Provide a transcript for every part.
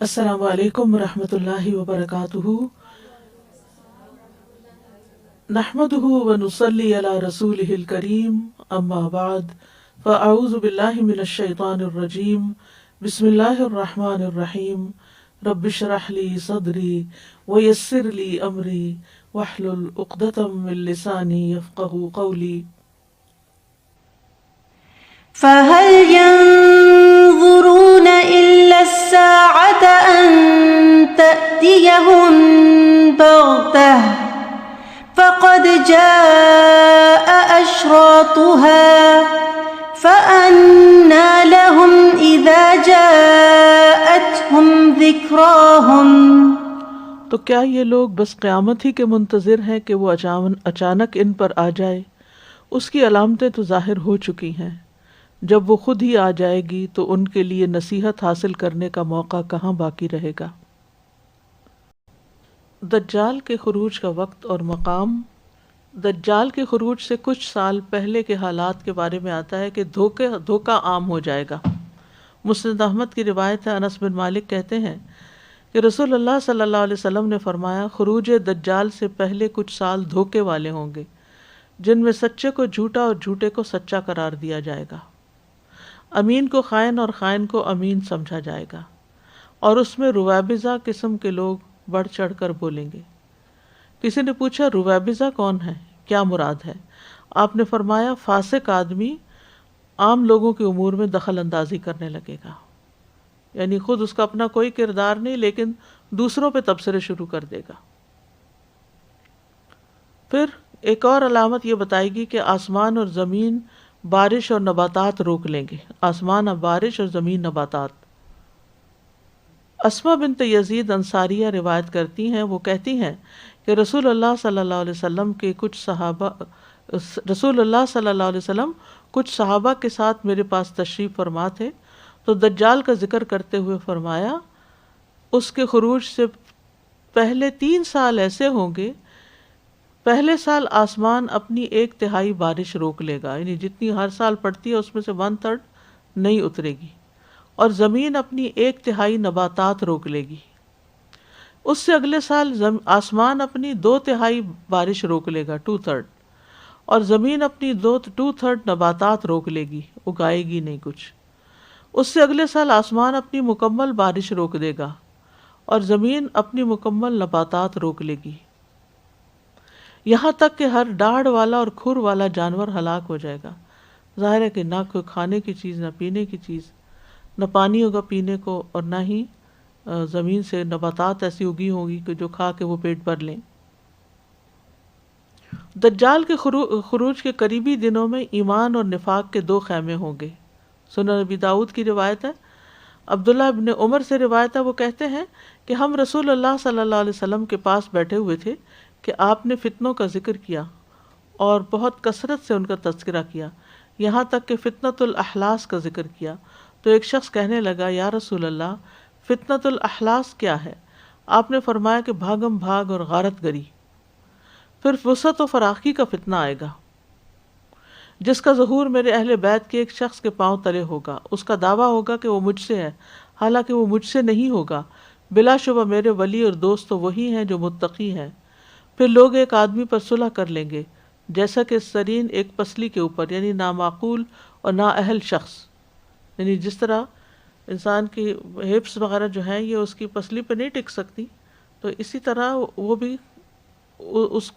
السلام علیکم ورحمۃ اللہ وبرکاتہ، نحمده ونصلی علی رسولہ الکریم، اما بعد فاعوذ باللہ من الشیطان الرجیم، بسم اللہ الرحمن الرحیم، رب اشرح لی صدری ویسر لی امری واحلل عقدۃ من لسانی یفقہوا قولی۔ فهل ينظرون إلا الساعة أن تأتيهم بغتة فقد جاء أشراطها فأنى لهم إذا جاءتهم ذكراهم۔ تو کیا یہ لوگ بس قیامت ہی کے منتظر ہیں کہ وہ اچانک ان پر آ جائے؟ اس کی علامتیں تو ظاہر ہو چکی ہیں، جب وہ خود ہی آ جائے گی تو ان کے لیے نصیحت حاصل کرنے کا موقع کہاں باقی رہے گا۔ دجال کے خروج کا وقت اور مقام۔ دجال کے خروج سے کچھ سال پہلے کے حالات کے بارے میں آتا ہے کہ دھوکہ عام ہو جائے گا۔ مسند احمد کی روایت ہے، انس بن مالک کہتے ہیں کہ رسول اللہ صلی اللہ علیہ وسلم نے فرمایا، خروج دجال سے پہلے کچھ سال دھوکے والے ہوں گے، جن میں سچے کو جھوٹا اور جھوٹے کو سچا قرار دیا جائے گا، امین کو خائن اور خائن کو امین سمجھا جائے گا، اور اس میں رویبضہ قسم کے لوگ بڑھ چڑھ کر بولیں گے۔ کسی نے پوچھا رویبضہ کون ہے، کیا مراد ہے؟ آپ نے فرمایا فاسق آدمی عام لوگوں کے امور میں دخل اندازی کرنے لگے گا، یعنی خود اس کا اپنا کوئی کردار نہیں لیکن دوسروں پہ تبصرے شروع کر دے گا۔ پھر ایک اور علامت یہ بتائے گی کہ آسمان اور زمین بارش اور نباتات روک لیں گے، آسمان اب بارش اور زمین نباتات۔ اسما بنت یزید انصاریہ روایت کرتی ہیں، وہ کہتی ہیں کہ رسول اللہ صلی اللہ علیہ وسلم کچھ صحابہ کے ساتھ میرے پاس تشریف فرما تھے، تو دجال کا ذکر کرتے ہوئے فرمایا اس کے خروج سے پہلے 3 سال ایسے ہوں گے، پہلے سال آسمان اپنی 1/3 بارش روک لے گا، یعنی جتنی ہر سال پڑتی ہے اس میں سے 1/3 نہیں اترے گی، اور زمین اپنی 1/3 نباتات روک لے گی۔ اس سے اگلے سال آسمان اپنی 2/3 بارش روک لے گا، 2/3، اور زمین اپنی 2/3 نباتات روک لے گی، اگائے گی نہیں کچھ۔ اس سے اگلے سال آسمان اپنی مکمل بارش روک دے گا، اور زمین اپنی مکمل نباتات روک لے گی، یہاں تک کہ ہر ڈاڑھ والا اور کھر والا جانور ہلاک ہو جائے گا۔ ظاہر ہے کہ نہ کوئی کھانے کی چیز، نہ پینے کی چیز، نہ پانی ہوگا پینے کو، اور نہ ہی زمین سے نباتات ایسی اگی ہوگی کہ جو کھا کے وہ پیٹ بھر لیں۔ دجال کے خروج کے قریبی دنوں میں ایمان اور نفاق کے 2 خیمے ہوں گے۔ سنن نبی داؤد کی روایت ہے، عبداللہ ابن عمر سے روایت ہے، وہ کہتے ہیں کہ ہم رسول اللہ صلی اللہ علیہ وسلم کے پاس بیٹھے ہوئے تھے کہ آپ نے فتنوں کا ذکر کیا اور بہت کثرت سے ان کا تذکرہ کیا، یہاں تک کہ فتنۃ الاحلاس کا ذکر کیا۔ تو ایک شخص کہنے لگا، یا رسول اللہ، فتنۃ الاحلاس کیا ہے؟ آپ نے فرمایا کہ بھاگم بھاگ اور غارت گری۔ پھر وسعت و فراخی کا فتنہ آئے گا، جس کا ظہور میرے اہل بیت کے ایک شخص کے پاؤں تلے ہوگا، اس کا دعویٰ ہوگا کہ وہ مجھ سے ہے، حالانکہ وہ مجھ سے نہیں ہوگا، بلا شبہ میرے ولی اور دوست تو وہی ہیں جو متقی ہیں۔ پھر لوگ ایک آدمی پر صلح کر لیں گے، جیسا کہ سرین ایک پسلی کے اوپر، یعنی نامعقول اور نااہل شخص، یعنی جس طرح انسان کی ہپس وغیرہ جو ہیں یہ اس کی پسلی پہ نہیں ٹک سکتی، تو اسی طرح وہ بھی اس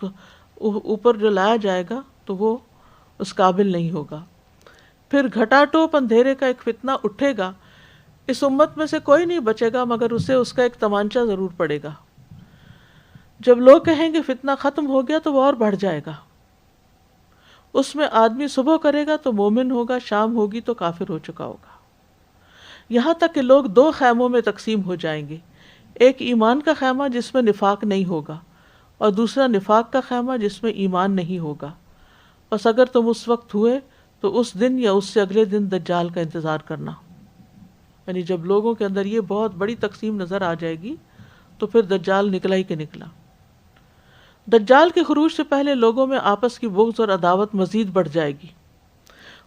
اوپر جو لایا جائے گا تو وہ اس قابل نہیں ہوگا۔ پھر گھٹا ٹوپ اندھیرے کا ایک فتنہ اٹھے گا، اس امت میں سے کوئی نہیں بچے گا مگر اسے اس کا ایک تمانچہ ضرور پڑے گا۔ جب لوگ کہیں گے فتنہ ختم ہو گیا تو وہ اور بڑھ جائے گا۔ اس میں آدمی صبح کرے گا تو مومن ہوگا، شام ہوگی تو کافر ہو چکا ہوگا، یہاں تک کہ لوگ 2 خیموں میں تقسیم ہو جائیں گے، ایک ایمان کا خیمہ جس میں نفاق نہیں ہوگا، اور دوسرا نفاق کا خیمہ جس میں ایمان نہیں ہوگا۔ بس اگر تم اس وقت ہوئے تو اس دن یا اس سے اگلے دن دجال کا انتظار کرنا، یعنی جب لوگوں کے اندر یہ بہت بڑی تقسیم نظر آ جائے گی تو پھر دجال نکلا ہی کہ نکلا۔ دجال کے خروج سے پہلے لوگوں میں آپس کی بغض اور عداوت مزید بڑھ جائے گی۔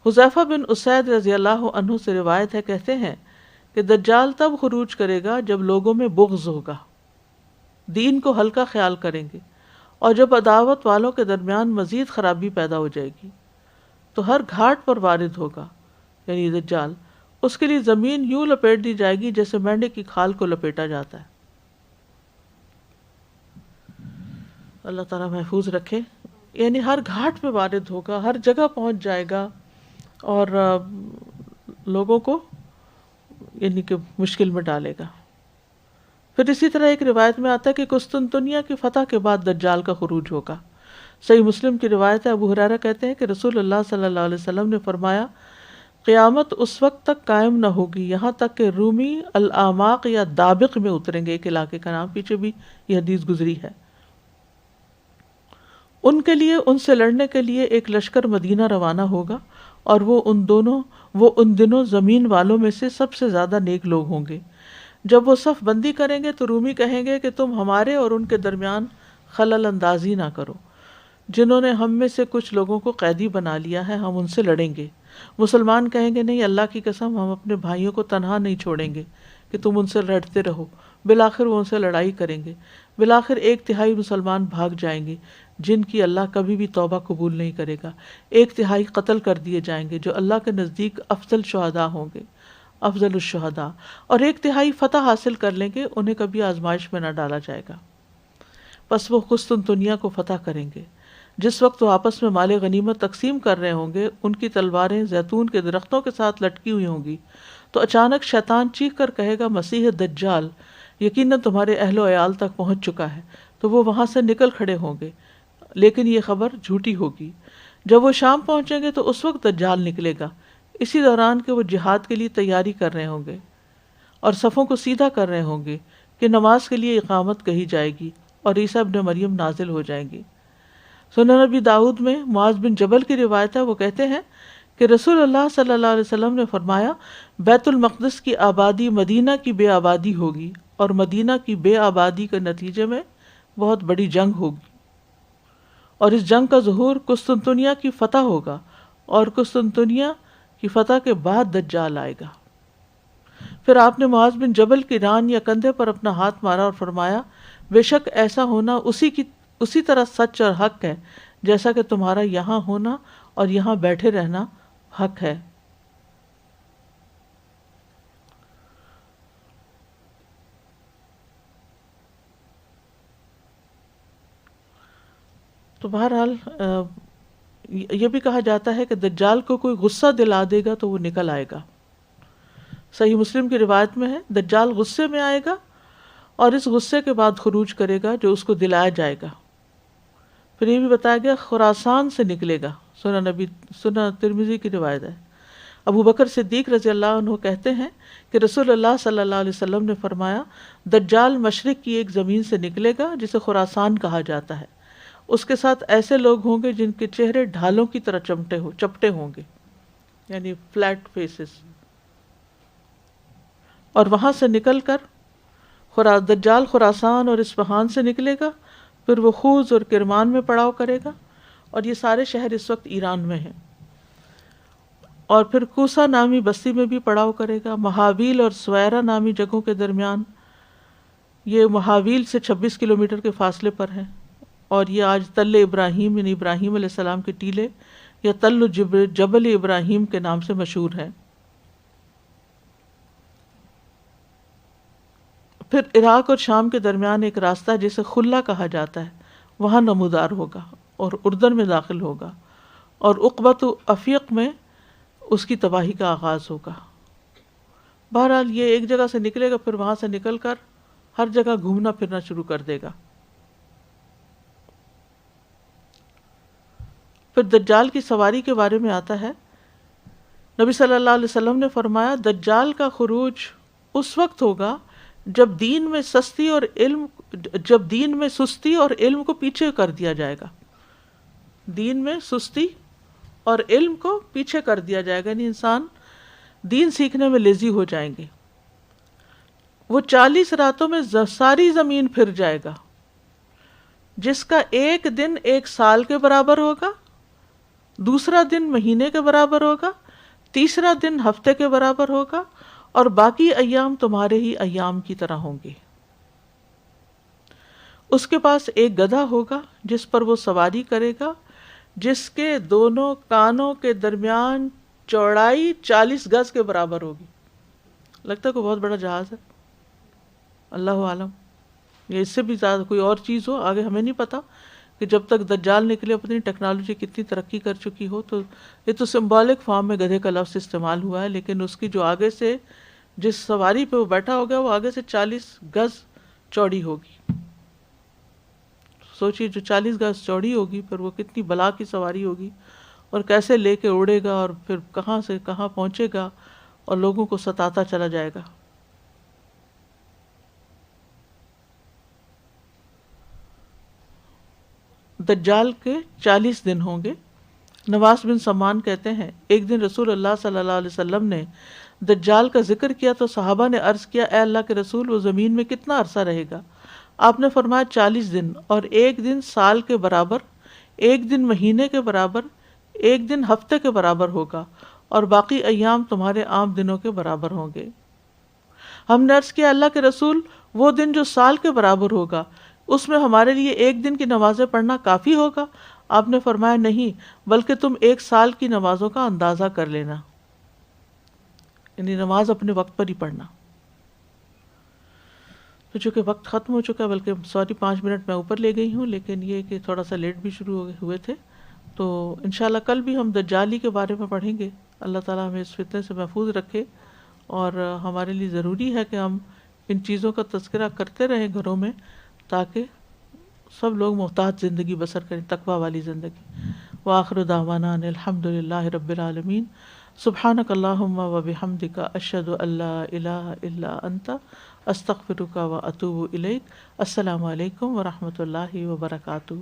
حذیفہ بن اسید رضی اللہ عنہ سے روایت ہے، کہتے ہیں کہ دجال تب خروج کرے گا جب لوگوں میں بغض ہوگا، دین کو ہلکا خیال کریں گے، اور جب عداوت والوں کے درمیان مزید خرابی پیدا ہو جائے گی تو ہر گھاٹ پر وارد ہوگا، یعنی دجال، اس کے لیے زمین یوں لپیٹ دی جائے گی جیسے مینڈے کی کھال کو لپیٹا جاتا ہے۔ اللہ تعالیٰ محفوظ رکھے، یعنی ہر گھاٹ پہ وارد ہوگا، ہر جگہ پہنچ جائے گا، اور لوگوں کو یعنی کہ مشکل میں ڈالے گا۔ پھر اسی طرح ایک روایت میں آتا ہے کہ قسطنطنیہ کی فتح کے بعد دجال کا خروج ہوگا۔ صحیح مسلم کی روایت ہے، ابو ہریرہ کہتے ہیں کہ رسول اللہ صلی اللہ علیہ وسلم نے فرمایا، قیامت اس وقت تک قائم نہ ہوگی یہاں تک کہ رومی الاعماق یا دابق میں اتریں گے، ایک علاقے کا نام، پیچھے بھی یہ حدیث گزری ہے۔ ان کے لیے، ان سے لڑنے کے لیے ایک لشکر مدینہ روانہ ہوگا، اور وہ ان دنوں زمین والوں میں سے سب سے زیادہ نیک لوگ ہوں گے۔ جب وہ صف بندی کریں گے تو رومی کہیں گے کہ تم ہمارے اور ان کے درمیان خلل اندازی نہ کرو، جنہوں نے ہم میں سے کچھ لوگوں کو قیدی بنا لیا ہے ہم ان سے لڑیں گے۔ مسلمان کہیں گے نہیں، اللہ کی قسم ہم اپنے بھائیوں کو تنہا نہیں چھوڑیں گے کہ تم ان سے لڑتے رہو۔ بالآخر وہ ان سے لڑائی کریں گے، بالآخر 1/3 مسلمان بھاگ جائیں گے جن کی اللہ کبھی بھی توبہ قبول نہیں کرے گا، 1/3 قتل کر دیے جائیں گے جو اللہ کے نزدیک افضل شہداء ہوں گے، افضل الشہداء، اور 1/3 فتح حاصل کر لیں گے، انہیں کبھی آزمائش میں نہ ڈالا جائے گا۔ پس وہ قسطنطنیہ کو فتح کریں گے۔ جس وقت وہ آپس میں مال غنیمت تقسیم کر رہے ہوں گے، ان کی تلواریں زیتون کے درختوں کے ساتھ لٹکی ہوئی ہوں گی، تو اچانک شیطان چیخ کر کہے گا، مسیح دجال یقیناً تمہارے اہل و عیال تک پہنچ چکا ہے، تو وہ وہاں سے نکل کھڑے ہوں گے، لیکن یہ خبر جھوٹی ہوگی۔ جب وہ شام پہنچیں گے تو اس وقت دجال نکلے گا، اسی دوران کہ وہ جہاد کے لیے تیاری کر رہے ہوں گے اور صفوں کو سیدھا کر رہے ہوں گے کہ نماز کے لیے اقامت کہی جائے گی اور عیسیٰ ابن مریم نازل ہو جائیں گی۔ سنن نبی داؤد میں معاذ بن جبل کی روایت ہے، وہ کہتے ہیں کہ رسول اللہ صلی اللہ علیہ وسلم نے فرمایا، بیت المقدس کی آبادی مدینہ کی بے آبادی ہوگی، اور مدینہ کی بے آبادی کے نتیجے میں بہت بڑی جنگ ہوگی، اور اس جنگ کا ظہور قسطنطنیہ کی فتح ہوگا، اور قسطنطنیہ کی فتح کے بعد دجال آئے گا۔ پھر آپ نے معاذ بن جبل کی ران یا کندھے پر اپنا ہاتھ مارا اور فرمایا، بے شک ایسا ہونا اسی طرح سچ اور حق ہے جیسا کہ تمہارا یہاں ہونا اور یہاں بیٹھے رہنا حق ہے۔ تو بہرحال یہ بھی کہا جاتا ہے کہ دجال کو کوئی غصہ دلا دے گا تو وہ نکل آئے گا۔ صحیح مسلم کی روایت میں ہے، دجال غصے میں آئے گا اور اس غصے کے بعد خروج کرے گا جو اس کو دلایا جائے گا۔ پھر یہ بھی بتایا گیا خراسان سے نکلے گا، سنن ترمذی کی روایت ہے۔ ابو بکر صدیق رضی اللہ عنہ کہتے ہیں کہ رسول اللہ صلی اللہ علیہ وسلم نے فرمایا، دجال مشرق کی ایک زمین سے نکلے گا جسے خراسان کہا جاتا ہے، اس کے ساتھ ایسے لوگ ہوں گے جن کے چہرے ڈھالوں کی طرح چپٹے ہوں گے، یعنی فلیٹ فیسز، اور وہاں سے نکل کر دجال خراسان اور اصفہان سے نکلے گا، پھر وہ خوز اور کرمان میں پڑاؤ کرے گا، اور یہ سارے شہر اس وقت ایران میں ہیں، اور پھر کوسا نامی بستی میں بھی پڑاؤ کرے گا۔ مہاویل اور سویرا نامی جگہوں کے درمیان، یہ مہاویل سے 26 کلومیٹر کے فاصلے پر ہے، اور یہ آج تل ابراہیم یعنی ابراہیم علیہ السلام کے ٹیلے یا تل جبل ابراہیم کے نام سے مشہور ہے۔ پھر عراق اور شام کے درمیان ایک راستہ جسے خلا کہا جاتا ہے، وہاں نمودار ہوگا اور اردن میں داخل ہوگا، اور عقبۃ افیق میں اس کی تباہی کا آغاز ہوگا۔ بہرحال یہ ایک جگہ سے نکلے گا، پھر وہاں سے نکل کر ہر جگہ گھومنا پھرنا شروع کر دے گا۔ پھر دجال کی سواری کے بارے میں آتا ہے، نبی صلی اللہ علیہ وسلم نے فرمایا، دجال کا خروج اس وقت ہوگا جب دین میں سستی اور علم کو پیچھے کر دیا جائے گا۔ دین میں سستی اور علم کو پیچھے کر دیا جائے گا، یعنی انسان دین سیکھنے میں لیزی ہو جائیں گے۔ وہ 40 راتوں میں ساری زمین پھر جائے گا، جس کا ایک دن 1 سال کے برابر ہوگا، دوسرا دن مہینے کے برابر ہوگا، تیسرا دن ہفتے کے برابر ہوگا، اور باقی ایام تمہارے ہی ایام کی طرح ہوں گے۔ اس کے پاس ایک گدھا ہوگا جس پر وہ سواری کرے گا، جس کے دونوں کانوں کے درمیان چوڑائی 40 گز کے برابر ہوگی۔ لگتا ہے کوئی بہت بڑا جہاز ہے، اللہ عالم، یا اس سے بھی زیادہ کوئی اور چیز ہو، آگے ہمیں نہیں پتا کہ جب تک دجال نکلے اپنی ٹیکنالوجی کتنی ترقی کر چکی ہو۔ تو یہ تو سمبولک فارم میں گدھے کا لفظ استعمال ہوا ہے، لیکن اس کی جو آگے سے جس سواری پہ وہ بیٹھا ہوگا وہ آگے سے 40 گز چوڑی ہوگی۔ سوچیے جو 40 گز چوڑی ہوگی پھر وہ کتنی بلا کی سواری ہوگی، اور کیسے لے کے اڑے گا، اور پھر کہاں سے کہاں پہنچے گا اور لوگوں کو ستاتا چلا جائے گا۔ دجال کے 40 دن ہوں گے۔ نواس بن سمان کہتے ہیں ایک دن رسول اللہ صلی اللہ علیہ وسلم نے دجال کا ذکر کیا تو صحابہ نے عرض کیا، اے اللہ کے رسول، وہ زمین میں کتنا عرصہ رہے گا؟ آپ نے فرمایا 40 دن، اور ایک دن سال کے برابر، ایک دن مہینے کے برابر، ایک دن ہفتے کے برابر ہوگا، اور باقی ایام تمہارے عام دنوں کے برابر ہوں گے۔ ہم نے عرض کیا، اللہ کے رسول، وہ دن جو سال کے برابر ہوگا اس میں ہمارے لیے ایک دن کی نمازیں پڑھنا کافی ہوگا؟ آپ نے فرمایا نہیں، بلکہ تم ایک سال کی نمازوں کا اندازہ کر لینا، یعنی نماز اپنے وقت پر ہی پڑھنا۔ تو چونکہ وقت ختم ہو چکا، بلکہ 5 منٹ میں اوپر لے گئی ہوں، لیکن یہ کہ تھوڑا سا لیٹ بھی شروع ہوئے تھے، تو انشاءاللہ کل بھی ہم دجالی کے بارے میں پڑھیں گے۔ اللہ تعالیٰ ہمیں اس فتنے سے محفوظ رکھے، اور ہمارے لیے ضروری ہے کہ ہم ان چیزوں کا تذکرہ کرتے رہیں گھروں میں، تاکہ سب لوگ محتاط زندگی بسر کریں، تقوی والی زندگی۔ وآخر دعوانا ان الحمد للہ رب العالمین۔ سبحانک اللہم وبحمدک، اشہد ان لا الہ الا انت، استغفرک واتوب الیک۔ السلام علیکم ورحمۃ اللہ وبرکاتہ۔